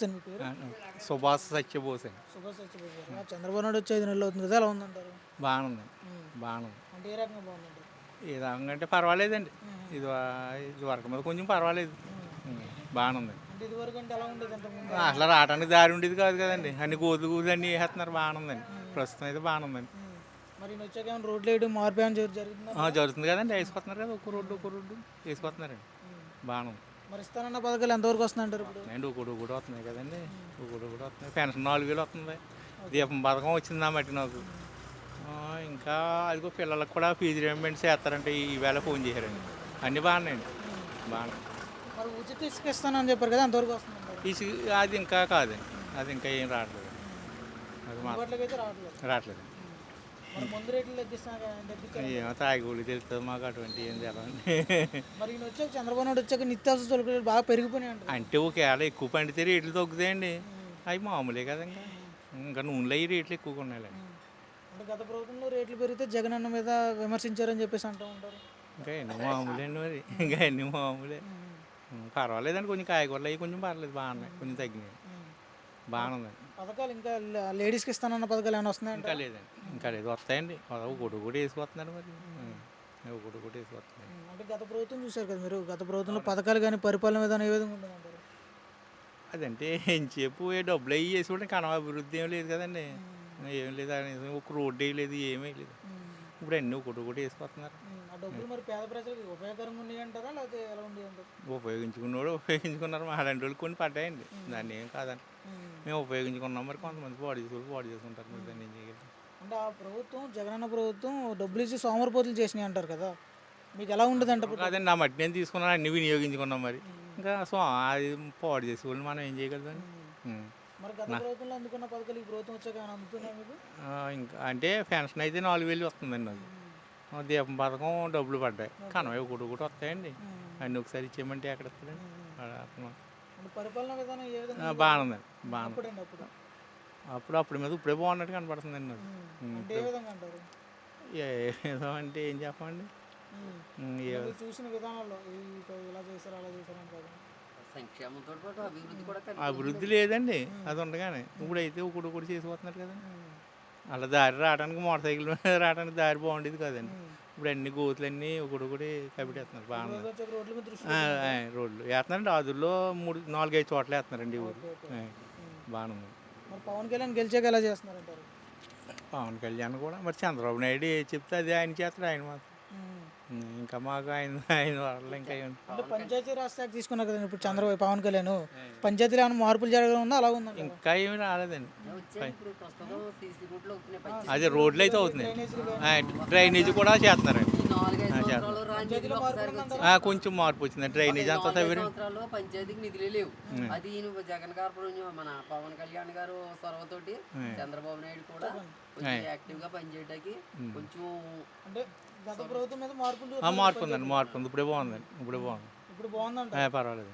Sir మీ పేరు? ఆ, సుభాష్ సత్యబోస్ అండి. సుభాష్ చచ్చిపోయారు. చంద్రబాబు నాయుడు వచ్చి 5 నెలలు అవుతుంది కదా, ఎలా ఉందంటారు? బాగానే ఉందండి. ఉమ్. బాగానే ఉంది. అంటే ఏ రకంగా బాగుందంటారు? ఏ రకంగా అంటే పర్వాలేదండి. ఉమ్. ఇది వరకు మీద కొంచెం పర్వాలేదు. ఉమ్. బాగానే ఉందండి. అంటే ఇదివరకు అంటే ఎలా ఉండేది అంతకుముందు? అసలు రావడానికి దారి ఉండేది కాదు కదండి. అన్ని గోతులు గూతులు అన్నీ వేస్తున్నారు. బాగానే ఉందండి. ప్రస్తుతం అయితే బాగానే ఉందండి. ఉమ్. మరి ఈయన వచ్చాక ఏమైనా రోడ్లు వేయడం మార్పు ఏమైనా జరుగుతుందా? జరుగుతుంది కదండి. వేసుకొస్తున్నారు కదా, ఒక్క రోడ్డు వేసుకొస్తున్నారండి. బాగానే ఉంది. మరి ఇస్తానన్న పథకాలు ఎంతవరకు వస్తుందంటారు ఇప్పుడు? అండి ఒకటి వస్తున్నాయి కదండి. ఒకటి వస్తున్నాయి. పెన్షన్ 4000 వస్తుంది. దీపం పథకం వచ్చిందా మట్టి నాకు. ఇంకా అదిగో పిల్లలకు కూడా ఫీజు రియంబర్స్మెంట్ చేస్తారంటే ఈవేళ ఫోన్ చేశారండి. అన్నీ బాగున్నాయండి. బాగా మరి ఉచిత ఇసుక ఇస్తానని చెప్పారు కదా, ఎంతవరకు వస్తుందంటారు? అది ఇంకా కాదండి. అది ఇంకా ఏం రావట్లేదు. అది మాత్రం వాటికి అయితే రావట్లేదు. రావట్లేదు. మరి ముందు రేట్లు తగ్గిస్తాను తగ్గించారు. ఏమో తాగిపోయి తెలుస్తుంది మాకు, అటువంటి ఏం తెలవండి. మరి ఈయన వచ్చాక చంద్రబాబు నాయుడు వచ్చాక నిత్యావసర సరుకులు బాగా పెరిగిపోయినాయి అంటారు. అంటే ఒకవేళ ఎక్కువ పండితే రేట్లు తగ్గుతాయండి. అవి మామూలే కదా. ఇంకా నూనెలో అవి రేట్లు ఎక్కువగా ఉన్నాయండి. అంటే గత ప్రభుత్వంలో రేట్లు పెరిగితే జగన్ అన్న మీద విమర్శించారని చెప్పేసి అంటూ ఉంటారు. ఇంకా ఎన్ని మామూలే అండి. మరి ఇంకా ఎన్ని మామూలే. పర్వాలేదండి. కొంచెం కాయగూరలు అవి కొంచెం పర్లేదు. బాగున్నాయి. కొంచెం తగ్గినాయి. బాగానే ఉందండి. పథకాలు ఇంకా లేడీస్కి ఇస్తానన్న పథకాలు ఏమైనా వస్తున్నాయంట? ఇంకా లేదండి. ఇంకా లేదు. వస్తాయండి. ఒకటి వేసుకొస్తున్నారు మరి. ఒకటి వేసుకొస్తున్నాయి. అంటే గత ప్రభుత్వం చూశారు కదా మీరు, గత ప్రభుత్వంలో పథకాలు కానీ పరిపాలన విధానం ఏ విధంగా ఉండదంటారు? అదంటే ఎంతసేపు డబ్బులు అవి వేసి కూడా కనవ అభివృద్ధి ఏం లేదు కదండి. ఏం లేదు. ఒక రోడ్డు వేయలేదు, ఏమీ లేదు. ఇప్పుడు అన్నీ ఒకటి వేసుకొస్తున్నారు. ఆ డబ్బులు మరి పేద ప్రజలకు ఉపయోగకరంగా ఉన్నాయి అంటారా, లేకపోతే ఎలా ఉంది అంటారు? ఉపయోగించుకున్నారు. మా అలాంటి వాళ్ళు కొన్ని పడ్డాయండి. దాన్ని ఏం కాదండి. మేము ఉపయోగించుకున్నాం. మరి కొంతమంది పాడు చేసుకుంటారు. మరి దాన్ని ఏం చేయగలరు. అంటే ఆ ప్రభుత్వం, జగనన్న ప్రభుత్వం డబ్బులు ఇచ్చి సోమరిపోతులు చేసినాయి అంటారు కదా, మీకు ఎలా ఉండదంట? కాదండి. నా మట్టి నేను తీసుకున్నాను, అన్ని వినియోగించుకున్నాం. మరి ఇంకా అది పాడు చేసే వాళ్ళు మనం ఏం చేయగలుగుతాం. మరి గత ప్రభుత్వంలో అందుకున్న పథకాలు ఈ ప్రభుత్వం వచ్చాక ఏమైనా అందుతున్నాయి మీకు? ఇంకా అంటే పెన్షన్ అయితే 4000 వస్తుందండి నాకు. దీపం పథకం డబ్బులు పడ్డాయి. కనవ ఒకటి వస్తాయండి. అన్నీ ఒకసారి ఇచ్చేయమంటే ఎక్కడ వస్తుందండి. అంటే పరిపాలన విధానం ఏ విధంగా బాగానే ఉందండి. బాగానే అప్పుడండి అప్పుడు అప్పుడు మీద ఇప్పుడే బాగున్నట్టు కనపడుతుందండి నాకు. అంటే ఏ విధంగా అంటారు? ఏదో అంటే ఏం చెప్పండి. మీరు చూసిన విధానాల్లో ఇలా చేశారు అలా చేశారు అంటారు. సంక్షేమంతో పాటు అభివృద్ధి కూడా అభివృద్ధి లేదండి. అది ఉండగానే ఇప్పుడైతే ఒకటి చేసిపోతున్నారు కదండి. అలా దారి రావడానికి మోటార్ సైకిల్ మీద రావడానికి దారి బాగుండేది కదండి. ఇప్పుడు అన్ని గోతులన్నీ ఒకటి కబిటేస్తున్నారు. బాగుంది. రోడ్ల మీద దృష్టి రోడ్లు వేస్తున్నారండి. ఆదుల్లో 4-5 చోట్ల వేస్తున్నారండి. ఈ ఊరు బాగుంది. మరి పవన్ కళ్యాణ్ గెలిచాక ఎలా చేస్తున్నారంటారు? పవన్ కళ్యాణ్ కూడా మరి చంద్రబాబు నాయుడు చెప్తే అది ఆయన చేస్తాడు. ఆయన మాత్రం ఇంకా మాకు ఆయన వల్ల ఇంకా అంటే పంచాయతీ రాజ్ శాఖ తీసుకున్నారు కదండి ఇప్పుడు చంద్రబాబు పవన్ కళ్యాణ్. పంచాయతీలో ఏమైనా మార్పులు జరగడం ఉందా, అలా ఉందా? ఇంకా ఏమి రాలేదండి. రోడ్లు అదే రోడ్లు అయితే అవుతున్నాయి. డ్రైనేజ్ కూడా చేస్తున్నారండి. కొంచెం మార్పు వచ్చింది. డ్రైనేజ్ అంతా సంవత్సరాల్లో పంచాయతీకి నిధులే లేవు. అది జగన్ గారు మన పవన్ కళ్యాణ్ గారు చొరవతోటి చంద్రబాబు నాయుడు కూడా కొంచెం యాక్టివ్ గా పనిచేయడానికి కొంచెం అంటే గత ప్రభుత్వం మీద మార్పు ఉందండి. మార్పు ఉంది. ఇప్పుడే బాగుందండి. ఇప్పుడు బాగుంది. ఇప్పుడు బాగుందంట. పర్వాలేదు.